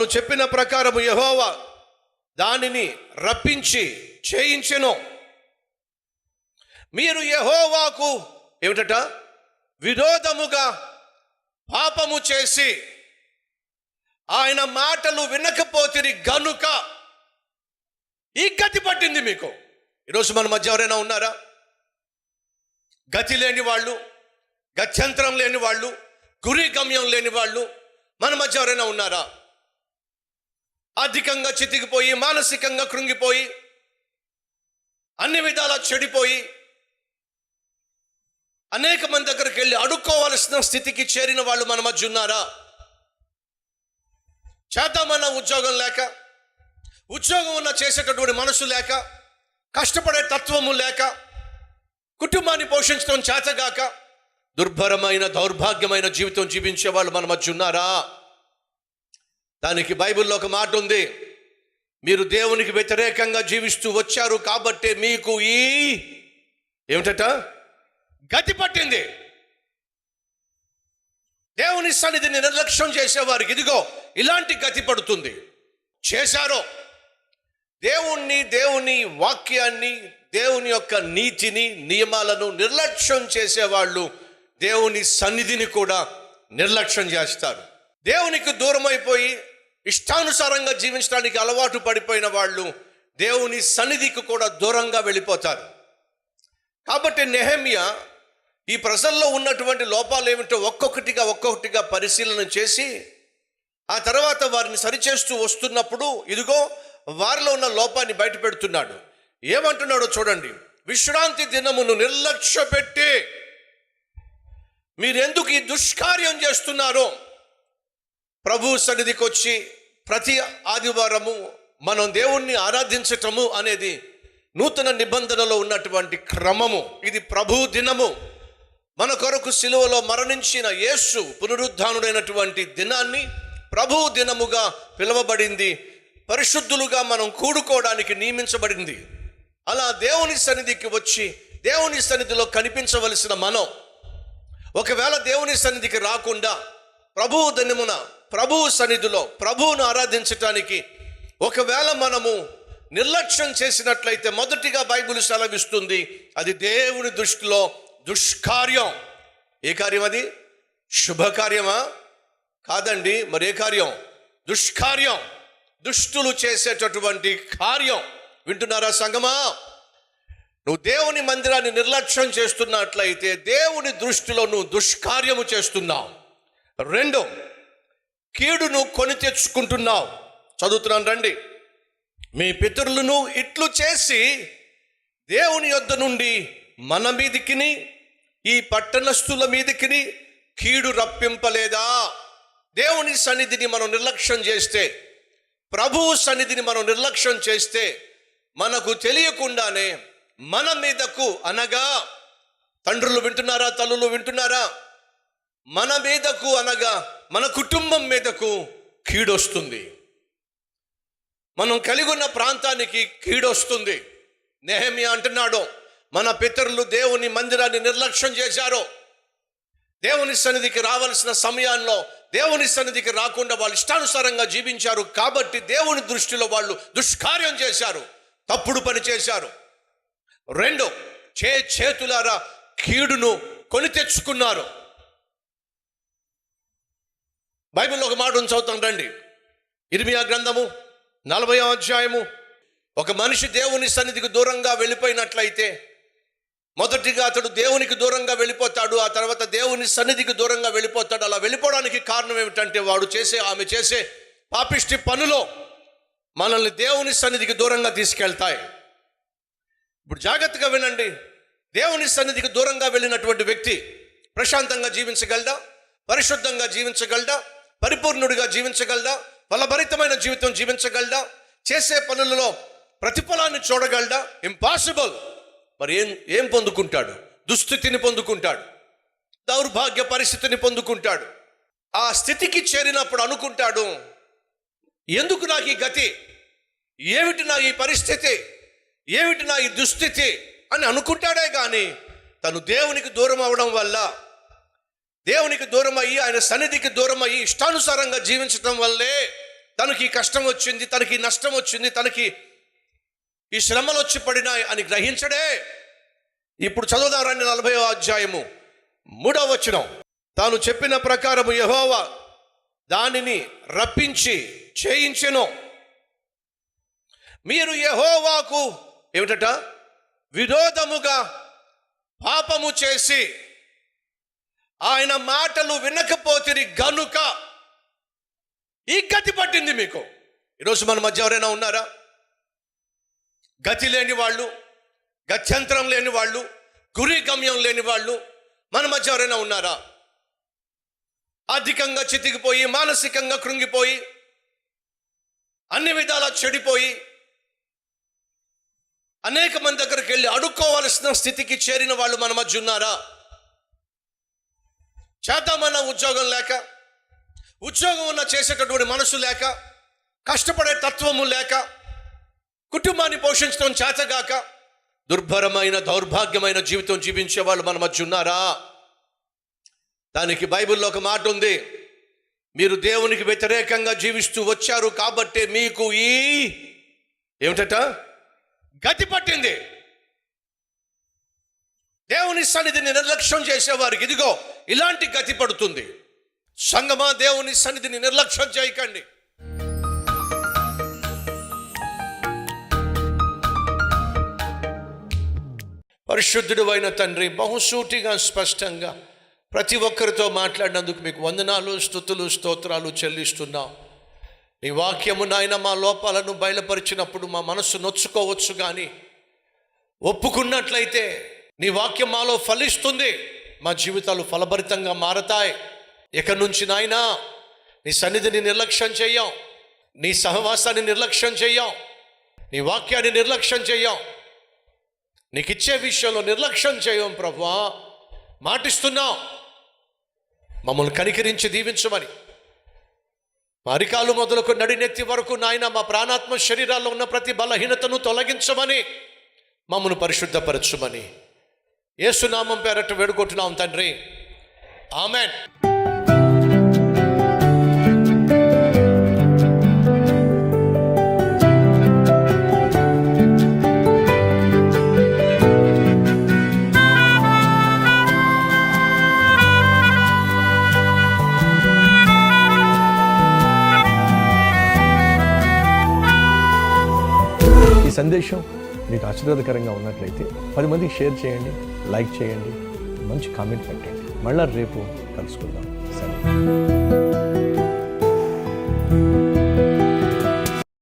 తాను చెప్పిన ప్రకారము యెహోవా దానిని రప్పించి చేయించెను. మీరు యెహోవాకు ఏమిటట విరోధముగా పాపము చేసి ఆయన మాటలు వినకపోతిరి గనుక ఈ గతి పట్టింది మీకు. ఈరోజు మన మధ్య ఎవరైనా ఉన్నారా? గతి లేని వాళ్ళు, గత్యంతరం లేని వాళ్ళు, గురి గమ్యం లేని వాళ్ళు మన మధ్య ఎవరైనా ఉన్నారా? ఆర్థికంగా చితికిపోయి, మానసికంగా కృంగిపోయి, అన్ని విధాలా చెడిపోయి, అనేక మంది దగ్గరికి వెళ్ళి అడుక్కోవాల్సిన స్థితికి చేరిన వాళ్ళు మన మధ్య ఉన్నారా? చేద్దామన్న ఉద్యోగం లేక, ఉద్యోగం ఉన్న చేసేటటువంటి మనసు లేక, కష్టపడే తత్వము లేక, కుటుంబాన్ని పోషించడం చేతగాక దుర్భరమైన దౌర్భాగ్యమైన జీవితం జీవించే వాళ్ళు మన మధ్య ఉన్నారా? దానికి బైబిల్లో ఒక మాట ఉంది, మీరు దేవునికి వ్యతిరేకంగా జీవిస్తూ వచ్చారు కాబట్టి మీకు ఈ ఏమిటట గతి పట్టింది. దేవుని సన్నిధిని నిర్లక్ష్యం చేసేవారికి ఇదిగో ఇలాంటి గతి పడుతుంది. చేశారో దేవుని వాక్యాన్ని, దేవుని యొక్క నీతిని, నియమాలను నిర్లక్ష్యం చేసేవాళ్ళు దేవుని సన్నిధిని కూడా నిర్లక్ష్యం చేస్తారు. దేవునికి దూరం అయిపోయి ఇష్టానుసారంగా జీవించడానికి అలవాటు పడిపోయిన వాళ్ళు దేవుని సన్నిధికి కూడా దూరంగా వెళ్ళిపోతారు. కాబట్టి నెహెమ్యా ఈ ప్రజల్లో ఉన్నటువంటి లోపాలు ఏమిటో ఒక్కొక్కటిగా పరిశీలన చేసి ఆ తర్వాత వారిని సరిచేస్తూ వస్తున్నప్పుడు ఇదిగో వారిలో ఉన్న లోపాన్ని బయట పెడుతున్నాడు. ఏమంటున్నాడో చూడండి. విశ్రాంతి దినమును నిర్లక్ష్య పెట్టి మీరెందుకు ఈ దుష్కార్యం చేస్తున్నారో? ప్రభు సన్నిధికి వచ్చి ప్రతి ఆదివారము మనం దేవుణ్ణి ఆరాధించటము అనేది నూతన నిబంధనలో ఉన్నటువంటి క్రమము. ఇది ప్రభు దినము. మన కొరకు సిలువలో మరణించిన యేసు పునరుద్ధానుడైనటువంటి దినాన్ని ప్రభు దినముగా పిలువబడింది. పరిశుద్ధులుగా మనం కూడుకోవడానికి నియమించబడింది. అలా దేవుని సన్నిధికి వచ్చి దేవుని సన్నిధిలో కనిపించవలసిన మనం ఒకవేళ దేవుని సన్నిధికి రాకుండా ప్రభువు దినమున ప్రభువు సన్నిధిలో ప్రభువును ఆరాధించటానికి ఒకవేళ మనము నిర్లక్ష్యం చేసినట్లయితే మొదటిగా బైబిల్ సెలవిస్తుంది అది దేవుని దృష్టిలో దుష్కార్యం. ఏ కార్యం అది? శుభకార్యమా? కాదండి. మరి ఏ కార్యం? దుష్కార్యం, దుష్టులు చేసేటటువంటి కార్యం. వింటున్నారా సంగమా? నువ్వు దేవుని మందిరాన్ని నిర్లక్ష్యం చేస్తున్నట్లయితే దేవుని దృష్టిలో నువ్వు దుష్కార్యము చేస్తున్నావు. 2, కీడును కొని తెచ్చుకుంటున్నావు. చదువుతున్నాను రండి. మీ పితరులను ఇట్లు చేసి దేవుని యొద్ద నుండి మన మీదికిని ఈ పట్టణస్థుల మీదికిని కీడు రప్పింపలేదా? దేవుని సన్నిధిని మనం నిర్లక్ష్యం చేస్తే, ప్రభువు సన్నిధిని మనం నిర్లక్ష్యం చేస్తే మనకు తెలియకుండానే మన మీదకు అనగా తండ్రులు వింటున్నారా, తల్లులు వింటున్నారా, మన మీదకు అనగా మన కుటుంబం మీదకు కీడొస్తుంది. మనం కలిగి ఉన్న ప్రాంతానికి కీడొస్తుంది. నెహెమ్యా అంటున్నాడు, మన పితరులు దేవుని మందిరాన్ని నిర్లక్ష్యం చేశారు. దేవుని సన్నిధికి రావాల్సిన సమయాల్లో దేవుని సన్నిధికి రాకుండా వాళ్ళు ఇష్టానుసారంగా జీవించారు. కాబట్టి దేవుని దృష్టిలో వాళ్ళు దుష్కార్యం చేశారు, తప్పుడు పని చేశారు. 2, చేతులారా కీడును కొని తెచ్చుకున్నారు. బైబిల్లో ఒక మాట చదువుతాం రండి. ఇర్మియా గ్రంథము 40వ అధ్యాయము. ఒక మనిషి దేవుని సన్నిధికి దూరంగా వెళ్ళిపోయినట్లయితే మొదటిగా అతడు దేవునికి దూరంగా వెళ్ళిపోతాడు, ఆ తర్వాత దేవుని సన్నిధికి దూరంగా వెళ్ళిపోతాడు. అలా వెళ్ళిపోవడానికి కారణం ఏమిటంటే ఆమె చేసే పాపిష్టి పనులో మనల్ని దేవుని సన్నిధికి దూరంగా తీసుకెళ్తాయి. ఇప్పుడు జాగ్రత్తగా వినండి. దేవుని సన్నిధికి దూరంగా వెళ్ళినటువంటి వ్యక్తి ప్రశాంతంగా జీవించగలడా? పరిశుద్ధంగా జీవించగలడా? పరిపూర్ణుడిగా జీవించగలడా? ఫలభరితమైన జీవితం జీవించగలడా? చేసే పనులలో ప్రతిఫలాన్ని చూడగలడా? ఇంపాసిబుల్. మరి ఏం పొందుకుంటాడు? దుస్థితిని పొందుకుంటాడు, దౌర్భాగ్య పరిస్థితిని పొందుకుంటాడు. ఆ స్థితికి చేరినప్పుడు అనుకుంటాడు, ఎందుకు నాకు ఈ గతి, ఏమిటి నా ఈ పరిస్థితి, ఏమిటి నా ఈ దుస్థితి అని అనుకుంటాడే కానీ తను దేవునికి దూరం అవడం వల్ల, దేవునికి దూరం అయ్యి ఆయన సన్నిధికి దూరం అయ్యి ఇష్టానుసారంగా జీవించడం వల్లే తనకి ఈ కష్టం వచ్చింది, తనకి ఈ నష్టం వచ్చింది, తనకి ఈ శ్రమలు వచ్చి పడినాయి అని గ్రహించడే. ఇప్పుడు చదువుదాం రండి 40వ అధ్యాయము 3వ వచనం. తాను చెప్పిన ప్రకారము యెహోవా దానిని రప్పించి చేయించెను. మీరు యెహోవాకు ఏమిటట విరోధముగా పాపము చేసి ఆయన మాటలు వినకపోతిరి గనుక ఈ గతి పట్టింది మీకు. ఈరోజు మన మధ్య ఎవరైనా ఉన్నారా? గతి లేని వాళ్ళు, గత్యంతరం లేని వాళ్ళు, గురి గమ్యం లేని వాళ్ళు మన మధ్య ఎవరైనా ఉన్నారా? ఆర్థికంగా చితికిపోయి, మానసికంగా కృంగిపోయి, అన్ని విధాలా చెడిపోయి, అనేక మంది దగ్గరికి వెళ్ళి అడుక్కోవాల్సిన స్థితికి చేరిన వాళ్ళు మన మధ్య ఉన్నారా? చేద్దామన్న ఉద్యోగం లేక, ఉద్యోగం ఉన్న చేసేటటువంటి మనసు లేక, కష్టపడే తత్వము లేక, కుటుంబాన్ని పోషించడం చేతగాక దుర్భరమైన దౌర్భాగ్యమైన జీవితం జీవించే వాళ్ళు మన మధ్య ఉన్నారా? దానికి బైబిల్లో ఒక మాట ఉంది. మీరు దేవునికి వ్యతిరేకంగా జీవిస్తూ వచ్చారు కాబట్టి మీకు ఈ ఏమిటట గతి పట్టింది. దేవుని సన్నిధిని నిర్లక్ష్యం చేసేవారికి ఇదిగో ఇలాంటి గతి పడుతుంది. సంగమా, దేవుని సన్నిధిని నిర్లక్ష్యం చేయకండి. పరిశుద్ధుడు అయిన తండ్రి, బహుసూటిగా స్పష్టంగా ప్రతి ఒక్కరితో మాట్లాడినందుకు మీకు వందనాలు, స్తుతులు, స్తోత్రాలు చెల్లిస్తున్నాం. నీ వాక్యము నాయన మా లోపాలను బయలుపరిచినప్పుడు మా మనస్సు నొచ్చుకోవచ్చు, కానీ ఒప్పుకున్నట్లయితే నీ వాక్యం మాలో ఫలిస్తుంది, మా జీవితాలు ఫలభరితంగా మారతాయి. ఇక నుంచి నాయన నీ సన్నిధిని నిర్లక్ష్యం చెయ్యం, నీ సహవాసాన్ని నిర్లక్ష్యం చెయ్యం, నీ వాక్యాన్ని నిర్లక్ష్యం చెయ్యం, నీకు ఇచ్చే విషయంలో నిర్లక్ష్యం చేయం ప్రభువా. మాటిస్తున్నాం, మమ్మల్ని కనికరించి దీవించమని. మా అరికాలు మొదలుకు నడినెత్తి వరకు నాయన మా ప్రాణాత్మ శరీరాల్లో ఉన్న ప్రతి బలహీనతను తొలగించమని, మమ్మల్ని పరిశుద్ధపరచుమని యేసునామం పేరట వేడుకుంటున్నాం తండ్రి, ఆమెన్. ఈ సందేశం మీకు ఆశీర్వాదకరంగా ఉన్నట్లయితే 10 మందికి షేర్ చేయండి, లైక్ చేయండి, మంచి కామెంట్ పెట్టండి. మళ్ళా రేపు కలుసుకుందాం. సరే.